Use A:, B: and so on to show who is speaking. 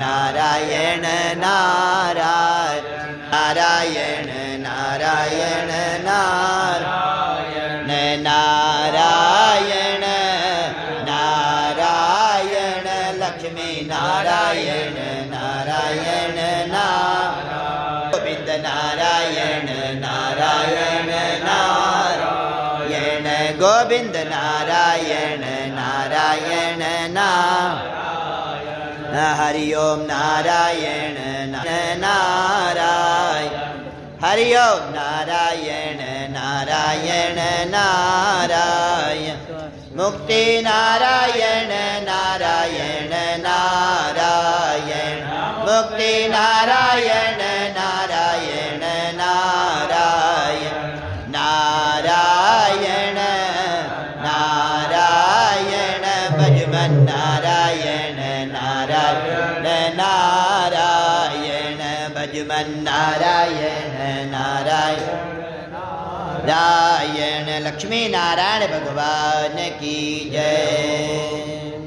A: નારાયણ નારાયણ નારાયણ નારાયણ નારાયણ નારાયણ નારાયણ લક્ષ્મી નારાયણ નારાયણ નારાયણ ગોવિંદ નારાયણ નારાયણ નારાયણ ગોવિંદ નારાયણ નારાયણ નારાયણ હરિ ઓમ નારાયણ નારાયણ હરિ ઓમ નારાયણ નારાયણ નારાયણ મુક્તિ નારાયણ નારાયણ નારાયણ મુક્તિ નારાયણ નારાયણ નારાયણ નારાયણ નારાયણ ભજમન નારાયણ નારાયણ નારાયણ ભજમન નારાયણ નારાયણ નારાયણ લક્ષ્મી નારાયણ ભગવાન કી જય.